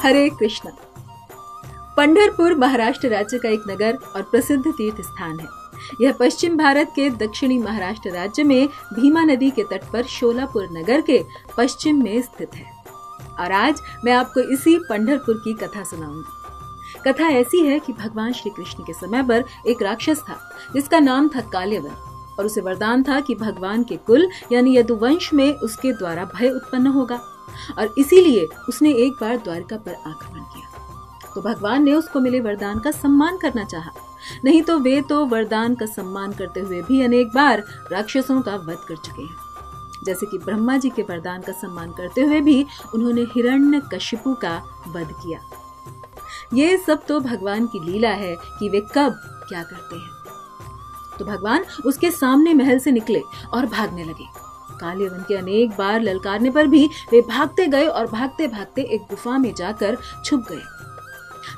हरे कृष्ण। पंढरपुर महाराष्ट्र राज्य का एक नगर और प्रसिद्ध तीर्थ स्थान है। यह पश्चिम भारत के दक्षिणी महाराष्ट्र राज्य में भीमा नदी के तट पर शोलापुर नगर के पश्चिम में स्थित है। और आज मैं आपको इसी पंढरपुर की कथा सुनाऊंगी। कथा ऐसी है कि भगवान श्री कृष्ण के समय पर एक राक्षस था जिसका नाम था काल्यवन, और उसे वरदान था कि भगवान के कुल यानी यदुवंश में उसके द्वारा भय उत्पन्न होगा, और इसीलिए उसने एक बार द्वारका पर आक्रमण किया। तो भगवान ने उसको मिले वरदान का सम्मान करना चाहा, नहीं तो वे तो वरदान का सम्मान करते हुए भी अनेक बार राक्षसों का वध कर चुके हैं। जैसे कि ब्रह्मा जी के वरदान का सम्मान करते हुए भी उन्होंने हिरण्यकशिपु का वध किया। ये सब तो भगवान की लीला है कि वे कब क्या करते हैं। तो भगवान उसके सामने महल से निकले और भागने लगे। काल्यवन के अनेक बार ललकारने पर भी वे भागते गए और भागते भागते एक गुफा में जाकर छुप गए,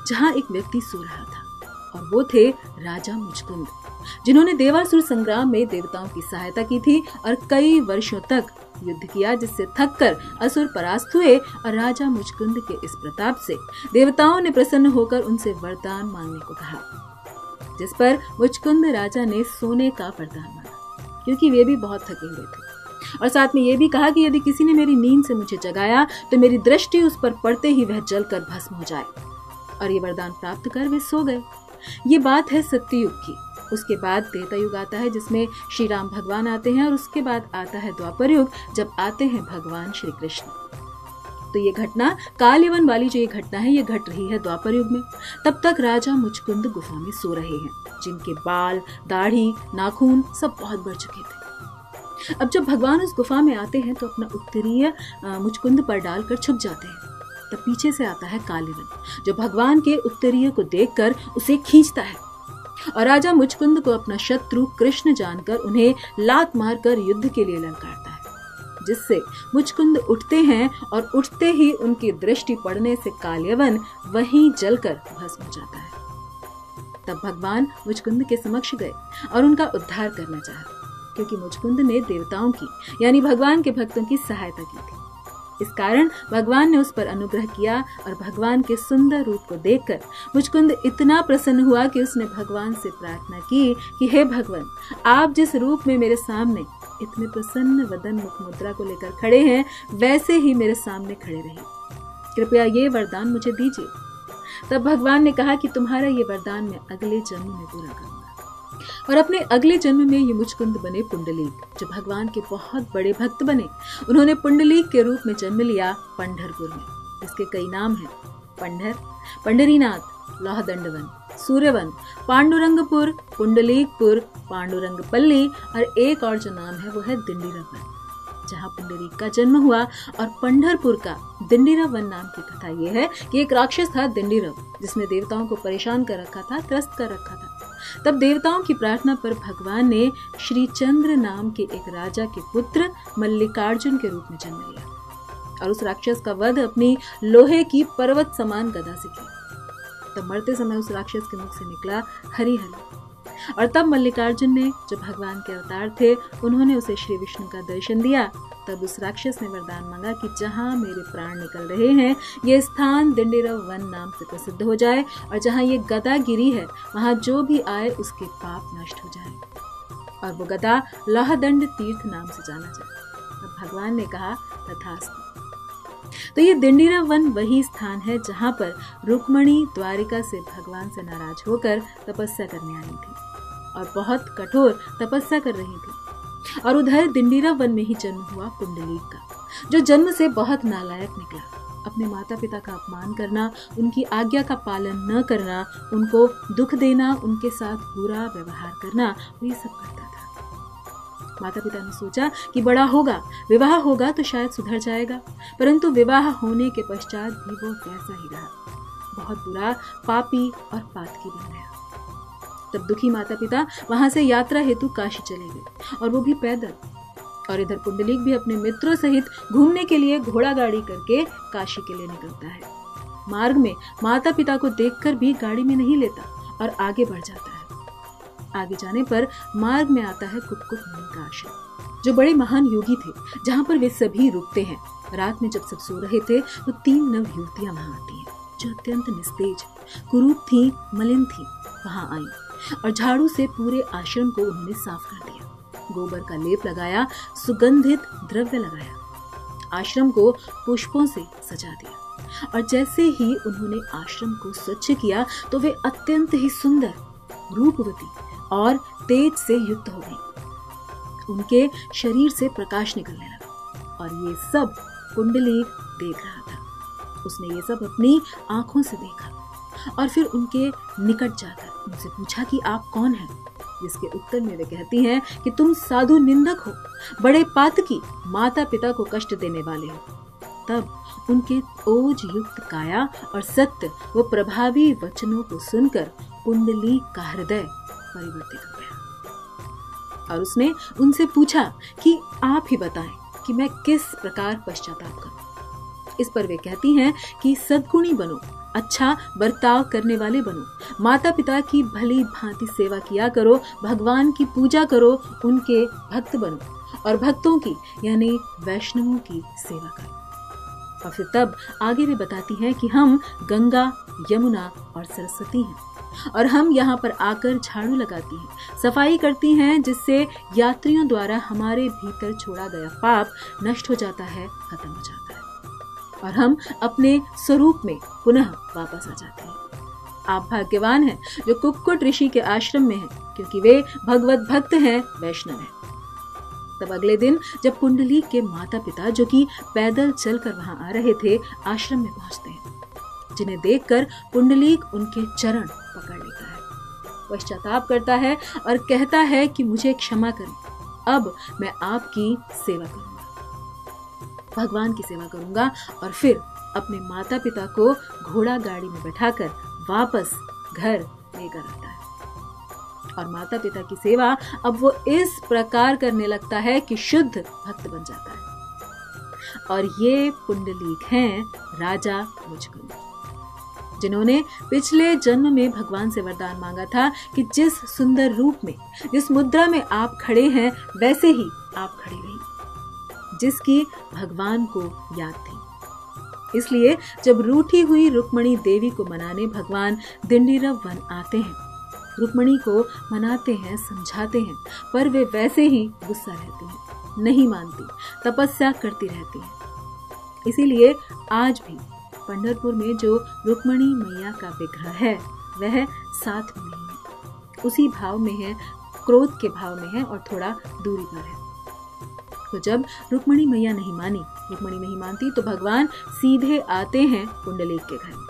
जहां एक व्यक्ति सो रहा था, और वो थे राजा मुचकुंद, जिन्होंने देवासुर संग्राम में देवताओं की सहायता की थी और कई वर्षों तक युद्ध किया, जिससे थककर असुर परास्त हुए। और राजा मुचकुंद के इस प्रताप से देवताओं ने प्रसन्न होकर उनसे वरदान मांगने को कहा, जिस पर मुचकुंद राजा ने सोने का वरदान मांगा, क्योंकि वे भी बहुत थके हुए थे। और साथ में ये भी कहा कि यदि किसी ने मेरी नींद से मुझे जगाया तो मेरी दृष्टि उस पर पड़ते ही वह जलकर भस्म हो जाए। और ये वरदान प्राप्त कर वे सो गए। ये बात है सत्ययुग की। उसके बाद त्रेता युग आता है, जिसमें श्री राम भगवान आते हैं, और उसके बाद आता है द्वापर युग, जब आते हैं भगवान श्री कृष्ण। तो ये घटना काल्यवन वाली जो ये घटना है, ये घट रही है द्वापर युग में। तब तक राजा मुचकुंद गुफा में सो रहे हैं, जिनके बाल, दाढ़ी, नाखून सब बहुत बढ़ चुके थे। अब जब भगवान उस गुफा में आते हैं तो अपना उत्तरीय मुचकुंद पर डालकर छुप जाते हैं। तब पीछे से आता है काल्यवन, जो भगवान के उत्तरीय को देखकर उसे खींचता है, और राजा मुचकुंद को अपना शत्रु कृष्ण जानकर उन्हें लात मारकर युद्ध के लिए ललकारता है, जिससे मुचकुंद उठते हैं, और उठते ही उनकी दृष्टि पड़ने से काल्यवन वहीं जलकर भस्म हो जाता है। तब भगवान मुचकुंद के समक्ष गए और उनका उद्धार करना चाहा, क्योंकि मुचकुंद ने देवताओं की यानी भगवान के भक्तों की सहायता की थी। इस कारण भगवान ने उस पर अनुग्रह किया, और भगवान के सुंदर रूप को देखकर मुचकुंद इतना प्रसन्न हुआ कि उसने भगवान से प्रार्थना की कि हे भगवान, आप जिस रूप में मेरे सामने इतने प्रसन्न वदन मुख मुद्रा को लेकर खड़े हैं, वैसे ही मेरे सामने खड़े रहिए। कृपया ये वरदान मुझे दीजिए। तब भगवान ने कहा कि तुम्हारा ये वरदान मैं अगले जन्म में पूरा करूंगा। और अपने अगले जन्म में ये मुचकुंद बने पुंडलीक, जो भगवान के बहुत बड़े भक्त बने। उन्होंने पुंडलीक के रूप में जन्म लिया पंढरपुर में, जिसके कई नाम हैं: पंढर, पंढरीनाथ, लोहदंडवन, सूर्यवन, पांडुरंगपुर, पुंडलीकपुर, पांडुरंगपल्ली, और एक और जो नाम है वो है दिंडीरवन, जहाँ पुंडरीक का जन्म हुआ। और पंढरपुर का दिंडीरव वन नाम की कथा यह है कि एक राक्षस था दिंडीरव, जिसने देवताओं को परेशान कर रखा था, त्रस्त कर रखा था। तब देवताओं की प्रार्थना पर भगवान ने श्री चंद्र नाम के एक राजा के पुत्र मल्लिकार्जुन के रूप में जन्म लिया, और उस राक्षस का वध अपनी लोहे की पर्वत समान गदा से किया। तब मरते समय उस राक्षस के मुख से निकला हरि हरि। और तब मल्लिकार्जुन ने, जो भगवान के अवतार थे, उन्होंने उसे श्री विष्णु का दर्शन दिया। तब उस राक्षस ने वरदान मांगा कि जहां मेरे प्राण निकल रहे हैं, ये स्थान दिंडीरव वन नाम से प्रसिद्ध हो जाए, और जहां ये गदा गिरी है, वहां जो भी आए उसके पाप नष्ट हो जाए, और वो गदा लोहदंड तीर्थ नाम से जाना जाए। तब भगवान ने कहा तथास्तु। तो ये दिंडीरव वन वही स्थान है जहां पर रुक्मणी द्वारिका से भगवान से नाराज होकर तपस्या करने आई थी, और बहुत कठोर तपस्या कर रही थी। और उधर दिंडीरव वन में ही जन्म हुआ पुंडलीक का, जो जन्म से बहुत नालायक निकला। अपने माता पिता का अपमान करना, उनकी आज्ञा का पालन न करना, उनको दुख देना, उनके साथ बुरा व्यवहार करना, वो ये सब करता था। माता पिता ने सोचा कि बड़ा होगा, विवाह होगा तो शायद सुधर जाएगा, परंतु विवाह होने के पश्चात भी वो वैसा ही रहा, बहुत बुरा, पापी और पातकी बन गया। तब दुखी माता पिता वहां से यात्रा हेतु काशी चले गए, और वो भी पैदल। और इधर पुंडलीक भी अपने मित्रों सहित घूमने के लिए घोड़ा गाड़ी करके काशी के लिए निकलता है। मार्ग में माता पिता को देखकर भी गाड़ी में नहीं लेता और आगे बढ़ जाता है। आगे जाने पर मार्ग में आता है कुक्कुट मुनि का आश्रम, जो बड़े महान योगी थे, जहाँ पर वे सभी रुकते हैं। रात में जब सब सो रहे थे तो 3 नव युवतियां वहां आती हैं। जो अत्यंत निस्तेज, कुरूप थी, मलिन थी, वहां आई और झाड़ू से पूरे आश्रम को उन्होंने साफ कर दिया। गोबर का लेप लगाया, सुगंधित द्रव्य लगाया, आश्रम को पुष्पों से सजा दिया और जैसे ही उन्होंने आश्रम को स्वच्छ किया तो वे अत्यंत ही सुंदर, रूपवती और तेज से युक्त हो गई। उनके शरीर से प्रकाश निकलने लगा और ये सब पुंडलीक देख रहा था। उसने ये सब अपनी आंखों से देखा और फिर उनके निकट जाकर उनसे पूछा कि आप कौन हैं? जिसके उत्तर में वे कहती हैं कि तुम साधु निंदक हो, बड़े पातकी, माता पिता को कष्ट देने वाले हो। तब उनके ओज युक्त काया और सत्य व प्रभावी वचनों को सुनकर पुंडलीक का हृदय परिवर्तित हो गया और उसने उनसे पूछा कि आप ही बताएं कि मैं किस प्रकार पश्चाताप करूं। इस पर वे कहती हैं कि सद्गुणी बनो, अच्छा बर्ताव करने वाले बनो, माता पिता की भली भांति सेवा किया करो, भगवान की पूजा करो, उनके भक्त बनो और भक्तों की यानी वैष्णवों की सेवा करो। और फिर तब आगे वे बताती हैं कि हम गंगा, यमुना और सरस्वती हैं और हम यहाँ पर आकर झाड़ू लगाती हैं, सफाई करती हैं, जिससे यात्रियों द्वारा हमारे भीतर छोड़ा गया पाप नष्ट हो जाता है, खत्म हो जाता है और हम अपने स्वरूप में पुनः वापस आ जाते हैं। आप भाग्यवान हैं जो कुक्कुट ऋषि के आश्रम में हैं, क्योंकि वे भगवत भक्त हैं, वैष्णव हैं। तब अगले दिन जब पुंडलीक के माता पिता, जो कि पैदल चलकर वहां आ रहे थे, आश्रम में पहुंचते हैं, जिन्हें देखकर पुंडलीक उनके चरण पकड़ लेता है, पश्चाताप करता है और कहता है कि मुझे क्षमा करें, अब मैं आपकी सेवा करूंगा, भगवान की सेवा करूंगा। और फिर अपने माता पिता को घोड़ा गाड़ी में बैठाकर वापस घर लेकर आता है और माता पिता की सेवा अब वो इस प्रकार करने लगता है कि शुद्ध भक्त बन जाता है। और ये पुंडलीक हैं राजा मुचकुंद, जिन्होंने पिछले जन्म में भगवान से वरदान मांगा था कि जिस सुंदर रूप में, जिस मुद्रा में आप खड़े हैं, वैसे ही आप खड़े रहिए, जिसकी भगवान को याद थी। इसलिए जब रूठी हुई रुक्मणी देवी को मनाने भगवान दिंडीरव वन आते हैं, रुक्मणी को मनाते हैं, समझाते हैं, पर वे वैसे ही गुस्सा रहती हैं, नहीं मानती, तपस्या करती रहती हैं। इसीलिए आज भी पंढरपुर में जो रुक्मणी मैया का विग्रह है, वह साथ में नहीं है, उसी भाव में है, क्रोध के भाव में है और थोड़ा दूरी पर है। तो जब रुक्मणी मैया नहीं मानती तो भगवान सीधे आते हैं पुंडलीक के घर में,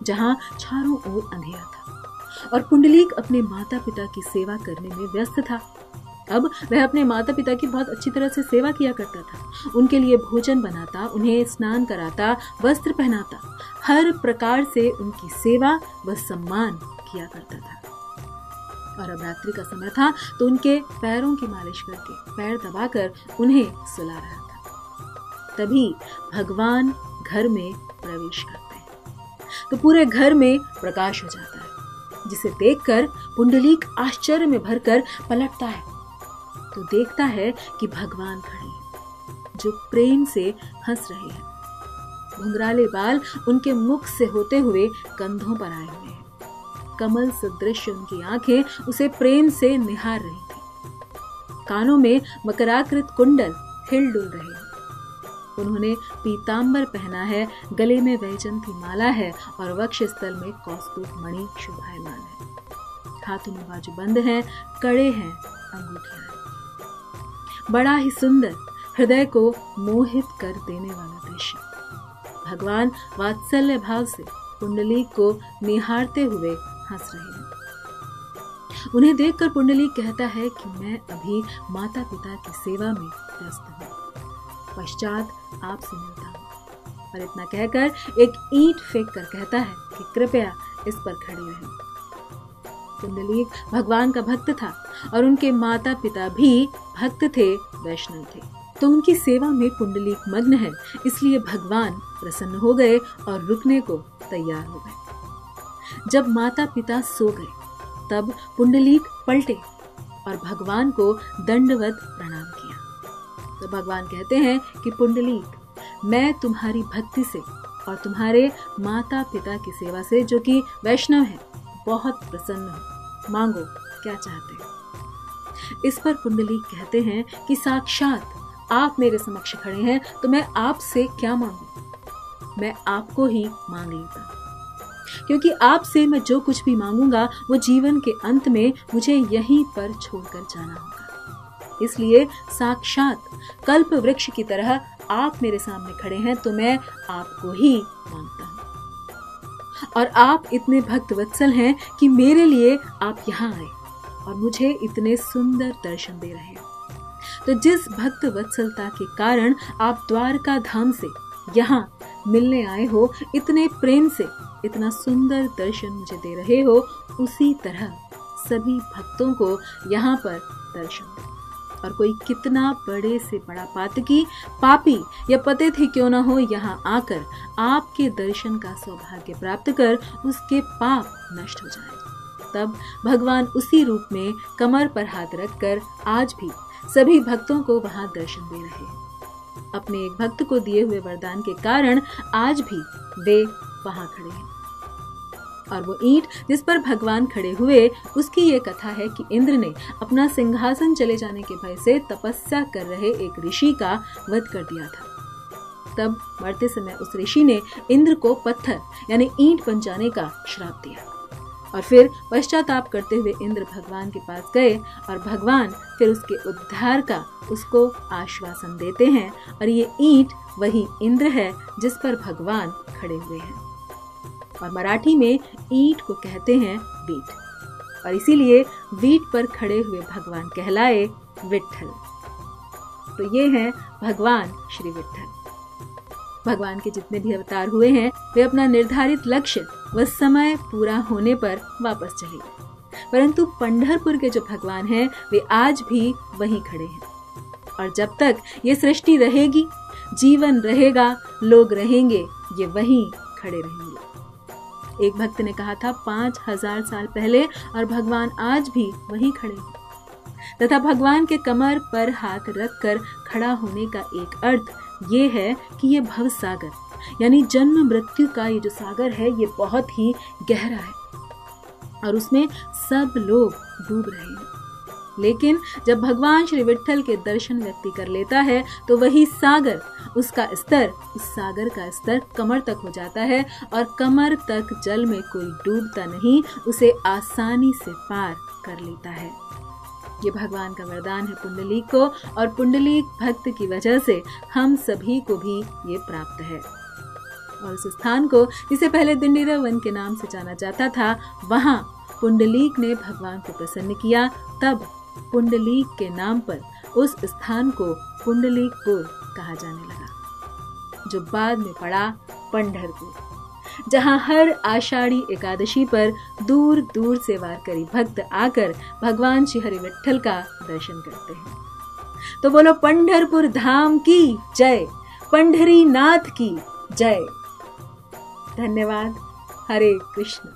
जहां चारों ओर अंधेरा था और पुंडलीक अपने माता पिता की सेवा करने में व्यस्त था। अब वह अपने माता पिता की बहुत अच्छी तरह से सेवा किया करता था, उनके लिए भोजन बनाता, उन्हें स्नान कराता, वस्त्र पहनाता, हर प्रकार से उनकी सेवा व सम्मान किया करता था। और अब रात्रि का समय था तो उनके पैरों की मालिश करके, पैर दबाकर उन्हें सुला रहा था। तभी भगवान घर में प्रवेश करते हैं तो पूरे घर में प्रकाश हो जाता है, जिसे देखकर पुंडलीक आश्चर्य में भरकर पलटता है तो देखता है कि भगवान खड़े हैं, जो प्रेम से हंस रहे हैं। घुंघराले बाल उनके मुख से होते हुए कंधों पर आए हुए हैं, कमल सदृश उनकी आंखें उसे प्रेम से निहार रही थी, कानों में मकराकृत कुंडल हिल-डुल रहे हैं, उन्होंने पीतांबर पहना है, गले में वैजंती माला है और वक्षस्थल में कौस्तुभ मणि शोभायमान है, हाथों में बाजूबंद हैं, कड़े हैं, अंगूठियां हैं। बड़ा ही सुंदर, हृदय को मोहित कर देने वाला दृश्य। भगवान वात्सल्य भाव से पुंडलीक को निहारते हुए हंस रहे हैं। उन्हें देखकर पुंडलीक कहता है कि मैं अभी माता पिता की सेवा में व्यस्त हूँ, पश्चात आपसे मिलता हूँ। और इतना कहकर एक ईंट फेंक कर कहता है कि कृपया इस पर खड़े रहें। पुंडलीक भगवान का भक्त था और उनके माता पिता भी भक्त थे, वैष्णव थे, तो उनकी सेवा में पुंडलीक मग्न है, इसलिए भगवान प्रसन्न हो गए और रुकने को तैयार हो गए। जब माता पिता सो गए तब पुंडलीक पलटे और भगवान को दंडवत प्रणाम किया। तो भगवान कहते हैं कि पुंडलीक, मैं तुम्हारी भक्ति से और तुम्हारे माता पिता की सेवा से, जो कि वैष्णव है, बहुत प्रसन्न हो। मांगो क्या चाहते हो। इस पर पुंडलीक कहते हैं कि साक्षात आप मेरे समक्ष खड़े हैं तो मैं आपसे क्या मांगू, मैं आपको ही मांग लेता, क्योंकि आपसे मैं जो कुछ भी मांगूंगा वो जीवन के अंत में मुझे यहीं पर छोड़कर जाना होगा। इसलिए साक्षात कल्प वृक्ष की तरह आप मेरे सामने खड़े हैं तो मैं आपको ही मांगता हूं। और आप इतने भक्त वत्सल हैं कि मेरे लिए आप यहाँ आए और मुझे इतने सुंदर दर्शन दे रहे हैं। तो जिस भक्त वत्सलता के कारण आप द्वारका धाम से यहाँ मिलने आए हो, इतने प्रेम से इतना सुंदर दर्शन मुझे दे रहे हो, उसी तरह सभी भक्तों को यहाँ पर दर्शन दो। और कोई कितना बड़े से बड़ा पातकी, पापी या पतित ही क्यों ना हो, यहाँ आकर आपके दर्शन का सौभाग्य प्राप्त कर उसके पाप नष्ट हो जाए। तब भगवान उसी रूप में कमर पर हाथ रखकर आज भी सभी भक्तों को वहां दर्शन दे रहे हैं। अपने एक भक्त को दिए हुए वरदान के कारण आज भी वे वहां खड़े हैं। और वो ईंट जिस पर भगवान खड़े हुए, उसकी ये कथा है कि इंद्र ने अपना सिंहासन चले जाने के भय से तपस्या कर रहे एक ऋषि का वध कर दिया था। तब मरते समय उस ऋषि ने इंद्र को पत्थर यानी ईंट बन जाने का श्राप दिया। और फिर पश्चाताप करते हुए इंद्र भगवान के पास गए और भगवान फिर उसके उद्धार का उसको आश्वासन देते हैं। और ये ईंट वही इंद्र है जिस पर भगवान खड़े हुए हैं। और मराठी में ईंट को कहते हैं वीट, और इसीलिए वीट पर खड़े हुए भगवान कहलाए विट्ठल। तो ये हैं भगवान श्री विट्ठल। भगवान के जितने भी अवतार हुए हैं वे अपना निर्धारित लक्ष्य व समय पूरा होने पर वापस चले गए, परंतु पंढरपुर के जो भगवान हैं वे आज भी वहीं खड़े हैं। और जब तक ये सृष्टि रहेगी, जीवन रहेगा, लोग रहेंगे, ये वहीं खड़े रहेंगे। एक भक्त ने कहा था 5000 साल पहले, और भगवान आज भी वहीं खड़े हैं। तथा भगवान के कमर पर हाथ रखकर खड़ा होने का एक अर्थ ये है कि ये भव सागर यानी जन्म मृत्यु का ये जो सागर है ये बहुत ही गहरा है और उसमें सब लोग डूब रहे हैं। लेकिन जब भगवान श्री विट्ठल के दर्शन व्यक्ति कर लेता है तो वही सागर, उसका स्तर, उस सागर का स्तर कमर तक हो जाता है और कमर तक जल में कोई डूबता नहीं, उसे आसानी से पार कर लेता है। ये भगवान का वरदान है पुंडलीक को, और पुंडलीक भक्त की वजह से हम सभी को भी ये प्राप्त है। और उस स्थान को जिसे पहले दिंडीरा वन के नाम से जाना जाता था, वहां पुंडलीक ने भगवान को प्रसन्न किया। तब पुंडलीक के नाम पर उस स्थान को पुंडलीकपुर कहा जाने लगा, जो बाद में पड़ा पंढरपुर, जहां हर आषाढ़ी एकादशी पर दूर दूर से वारकरी भक्त आकर भगवान श्री हरि विट्ठल का दर्शन करते हैं। तो बोलो पंढरपुर धाम की जय, पंढरी नाथ की जय। धन्यवाद। हरे कृष्ण।